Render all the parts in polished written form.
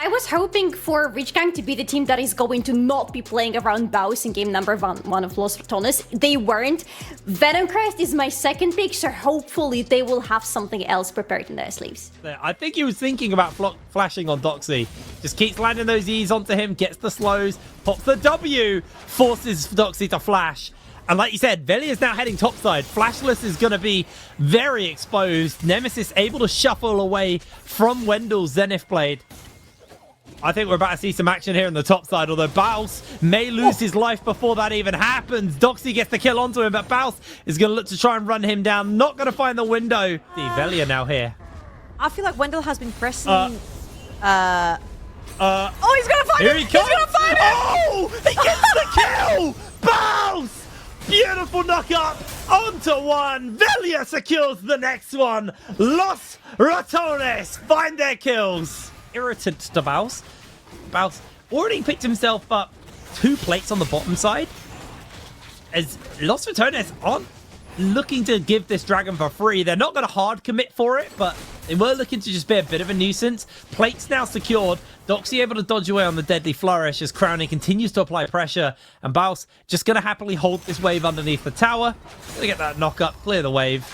I was hoping for Rich Gang to be the team that is going to not be playing around Baus in game number one of Los Ratones. They weren't. Venomcrest is my second pick, so hopefully they will have something else prepared in their sleeves. I think he was thinking about flashing on Doxy. Just keeps landing those E's onto him, gets the slows, pops the W, forces Doxy to flash. And like you said, Veli is now heading topside. Flashless is going to be very exposed. Nemesis able to shuffle away from Wendell's Zenith Blade. I think we're about to see some action here on the top side, although Baus may lose his life before that even happens. Doxy gets the kill onto him, but Baus is going to look to try and run him down. Not going to find the window. Velia now here. I feel like Wendell has been pressing... oh, he's going to find here him! He comes. He's going to find him! Oh, he gets the kill! Baus! Beautiful knock up onto one. Velia secures the next one. Los Ratones find their kills. Irritant to Baus. Baus already picked himself up 2 plates on the bottom side. As Los Ratones aren't looking to give this dragon for free. They're not going to hard commit for it, but they were looking to just be a bit of a nuisance. Plates now secured. Doxy able to dodge away on the deadly flourish as Crowny continues to apply pressure. And Baus just going to happily hold this wave underneath the tower. Going to get that knock up, clear the wave.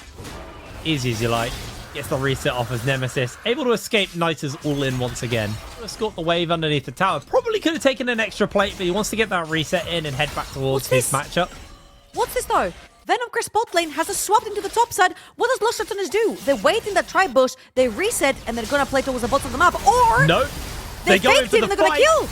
Easy as you like. Gets the reset off as Nemesis. Able to escape Niters all in once again. Escort the wave underneath the tower. Probably could have taken an extra plate, but he wants to get that reset in and head back towards his matchup. What's this though? Venomcrest bot lane has a swapped into the top side. What does Los Ratones do? They wait in that tribe bush, they reset, and they're gonna play towards the bottom of the map. Or nope. They go in for the fight. They're gonna kill.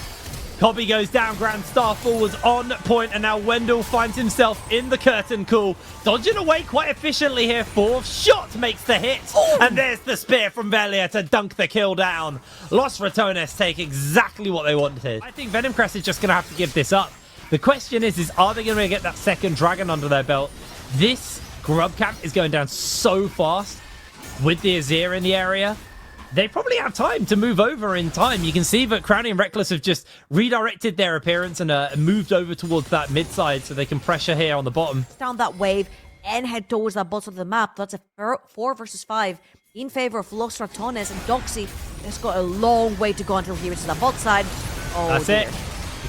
Cobby goes down, Grand Starfall was on point, and now Wendell finds himself in the curtain call. Dodging away quite efficiently here. 4th shot makes the hit. Ooh. And there's the spear from Velia to dunk the kill down. Los Ratones take exactly what they wanted. I think Venomcrest is just going to have to give this up. The question is are they going to get that second dragon under their belt? This grub camp is going down so fast with the Azir in the area. They probably have time to move over in time. You can see that Crowny and Reckless have just redirected their appearance and moved over towards that mid side so they can pressure here on the bottom. Down that wave and head towards that bottom of the map. That's a 4 versus 5 in favor of Los Ratones, and Doxy has got a long way to go until he reaches the bot side. Oh, that's dear. it.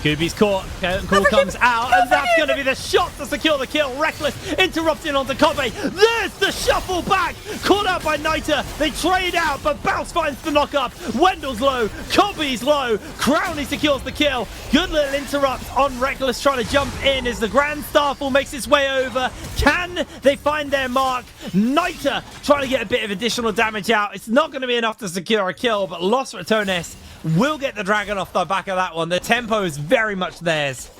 Kubi's caught. Call comes out, and that's going to be the shot to secure the kill. Reckless interrupting onto Kobe. There's the shuffle back. Caught out by Niter. They trade out, but Baus finds the knock up. Wendell's low. Kobe's low. Crowny secures the kill. Good little interrupt on Reckless trying to jump in as the Grand Starfall makes its way over. Can they find their mark? Niter trying to get a bit of additional damage out. It's not going to be enough to secure a kill, but Los Ratones will get the dragon off the back of that one. The tempo is very much theirs.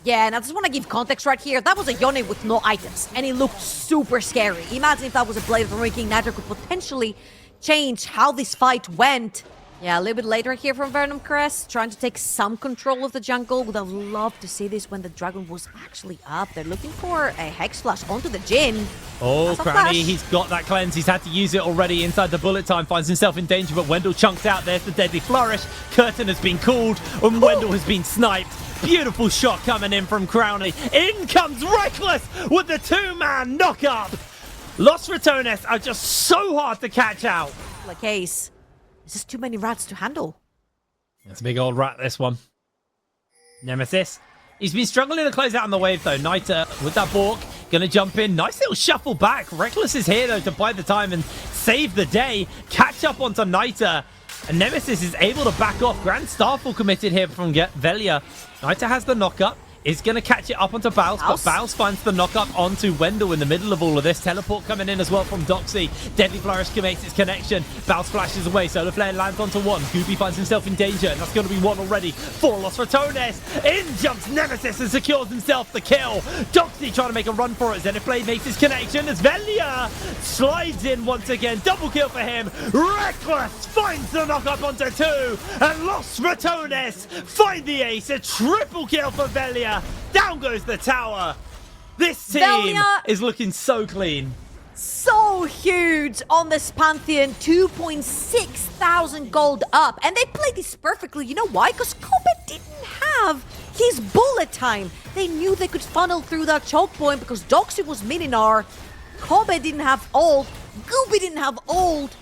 Yeah, and I just want to give context right here. That was a Yone with no items, and it looked super scary. Imagine if that was a Blade of the Ruined King. Nitro could potentially change how this fight went. Yeah, a little bit later here from Venomcrest, trying to take some control of the jungle. Would have loved to see this when the dragon was actually up. They're looking for a Hex Flash onto the Jhin. Oh, Crowny, he's got that cleanse. He's had to use it already inside the bullet time. Finds himself in danger, but Wendell chunks out. There's the deadly flourish. Curtain has been called, and Wendell has been sniped. Beautiful shot coming in from Crowny. In comes Reckless with the 2-man knock up. Los Ratones are just so hard to catch out. Like Ace. There's just too many rats to handle. That's a big old rat, this one. Nemesis. He's been struggling to close out on the wave, though. Niter with that Bork. Gonna jump in. Nice little shuffle back. Reckless is here, though, to buy the time and save the day. Catch up onto Niter. And Nemesis is able to back off. Grand Starfall committed here from Velia. Niter has the knock-up. Is going to catch it up onto Baus, but Baus finds the knock-up onto Wendell in the middle of all of this. Teleport coming in as well from Doxy. Deadly Flourish makes its connection. Baus flashes away. Solar Flare lands onto one. Gooby finds himself in danger, and that's going to be one already for Los Ratones. In jumps Nemesis and secures himself the kill. Doxy trying to make a run for it. Zenith Blade makes his connection as Velia slides in once again. Double kill for him. Reckless finds the knock-up onto 2, and Los Ratones find the ace. A triple kill for Velia. Down goes the tower. This team is looking so clean. So huge on this Pantheon. 2.6 thousand gold up. And they played this perfectly. You know why? Because Kobe didn't have his bullet time. They knew they could funnel through that choke point because Doxy was Mininar. Kobe didn't have ult. Gooby didn't have ult.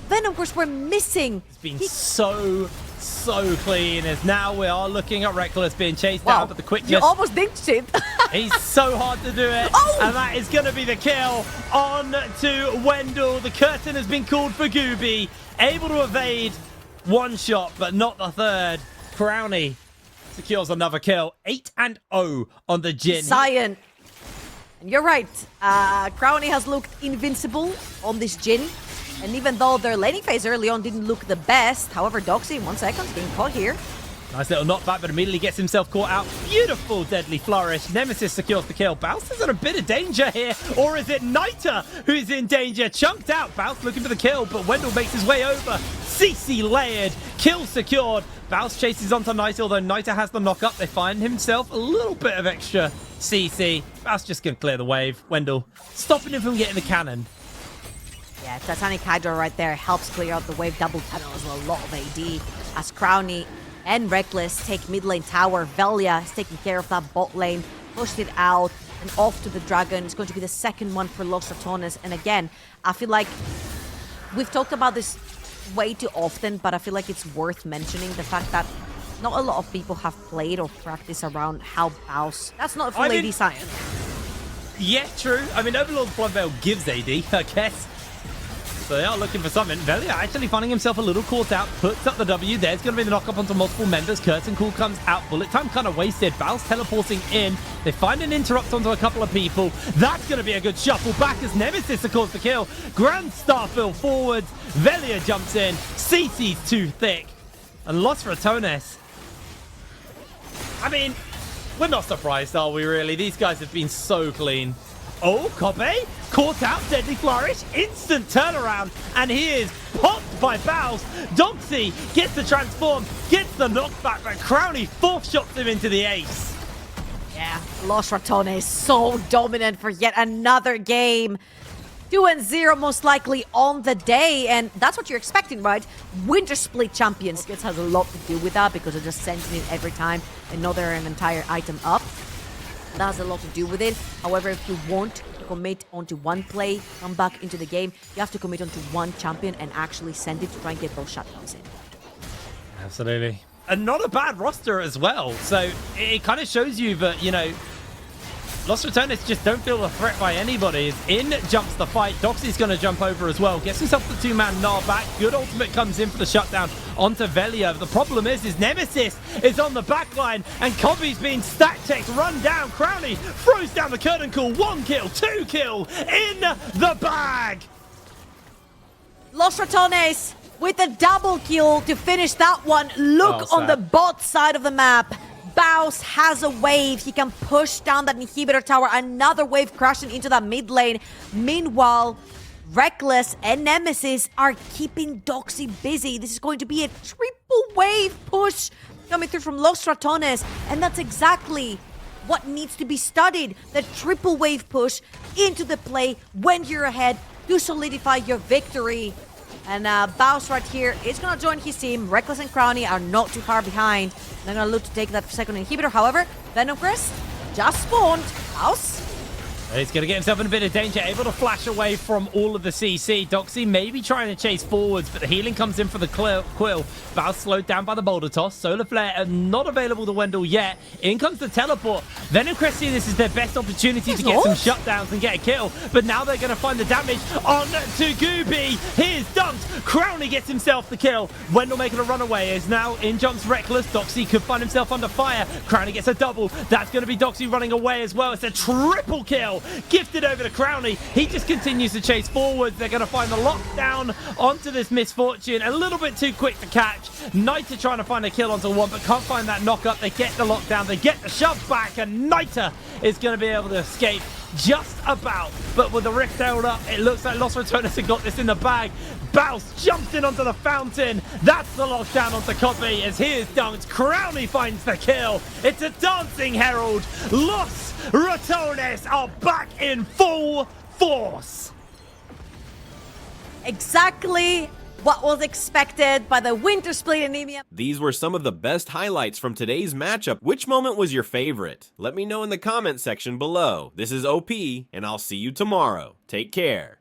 Venomcrest were missing. It's been so so clean, as now we are looking at Reckless being chased down, but the quickness... You almost dinked it. He's so hard to do it, and that is going to be the kill on to Wendell. The curtain has been called for Gooby, able to evade one shot, but not the third. Crowny secures another kill. 8-0 on the Jin. Zion. And you're right. Crowny has looked invincible on this Jin. And even though their laning phase early on didn't look the best, however, Doxy, 1 second, being caught here. Nice little knockback, but immediately gets himself caught out. Beautiful deadly flourish. Nemesis secures the kill. Bounce is in a bit of danger here. Or is it Niter who's in danger? Chunked out. Bounce looking for the kill, but Wendell makes his way over. CC layered. Kill secured. Bounce chases onto Niter, although Niter has the knock up. They find himself a little bit of extra CC. Bounce just going to clear the wave. Wendell stopping him from getting the cannon. Yeah, Titanic Hydra right there helps clear out the wave. Double tunnel as well. A lot of AD as Crowny and Reckless take mid lane tower. Velia is taking care of that bot lane. Pushed it out and off to the dragon. It's going to be the second one for Los Ratones. And again, I feel like we've talked about this way too often, but I feel like it's worth mentioning the fact that not a lot of people have played or practiced around how Baus. That's not a full AD science. Yeah, true. I mean, Overlord Bloodveil gives AD, I guess. So they are looking for something. Velia actually finding himself a little caught out. Puts up the W. There's going to be the knock-up onto multiple members. Curtain Call comes out. Bullet time kind of wasted. Baus teleporting in. They find an interrupt onto a couple of people. That's going to be a good shuffle back as Nemesis secures the kill. Grand Starfill forwards. Velia jumps in. CC's too thick. And Los Ratones. I mean, we're not surprised, are we really? These guys have been so clean. Oh, Kobe caught out, deadly flourish, instant turnaround, and he is popped by Baus. Doxy gets the transform, gets the knockback, but Crowny fourth shots him into the ace. Yeah, Los Ratones so dominant for yet another game. 2-0 most likely on the day, and that's what you're expecting, right? Winter Split champions. This has a lot to do with that because they're just sending it every time and know they're an entire item up. That has a lot to do with it. However, if you want to commit onto one play, come back into the game, you have to commit onto one champion and actually send it to try and get those shutdowns in. Absolutely. And not a bad roster as well. So it kind of shows you that, you know, Los Ratones just don't feel a threat by anybody. In jumps the fight. Doxy's going to jump over as well. Gets himself the two-man gnaw back. Good ultimate comes in for the shutdown onto Velia. The problem is Nemesis is on the back line, and Kobe's being stack checked, run down. Crowny throws down the curtain call. 1 kill, 2 kill in the bag. Los Ratones with a double kill to finish that one. Look on the bot side of the map. Baus has a wave. He can push down that inhibitor tower. Another wave crashing into that mid lane. Meanwhile, Reckless and Nemesis are keeping Doxy busy. This is going to be a triple wave push coming through from Los Ratones. And that's exactly what needs to be studied. The triple wave push into the play when you're ahead to solidify your victory. And Baus right here is going to join his team. Reckless and Crowny are not too far behind. They're going to look to take that second inhibitor. However, Venomcrest just spawned. Baus. He's going to get himself in a bit of danger, able to flash away from all of the CC. Doxy maybe trying to chase forwards, but the healing comes in for the Quill. Baus slowed down by the boulder toss. Solar Flare not available to Wendell yet. In comes the teleport. Venomcrest see this is their best opportunity to get some shutdowns and get a kill, but now they're going to find the damage on to Gooby. Here's dunked. Crowny gets himself the kill. Wendell making a runaway is now in jumps Reckless. Doxy could find himself under fire. Crowny gets a double. That's going to be Doxy running away as well. It's a triple kill. Gifted over to Crowny. He just continues to chase forwards. They're going to find the lockdown onto this Misfortune. A little bit too quick to catch. Niter trying to find a kill onto one, but can't find that knock up. They get the lockdown. They get the shove back, and Niter is going to be able to escape just about. But with the rift held up, it looks like Los Ratones have got this in the bag. Baus jumps in onto the fountain. That's the lockdown onto Kobe as he is dunked. Crowny finds the kill. It's a dancing herald. Los Ratones are back in full force. Exactly what was expected by the Winter Split anemia. These were some of the best highlights from today's matchup. Which moment was your favorite? Let me know in the comment section below. This is OP, and I'll see you tomorrow. Take care.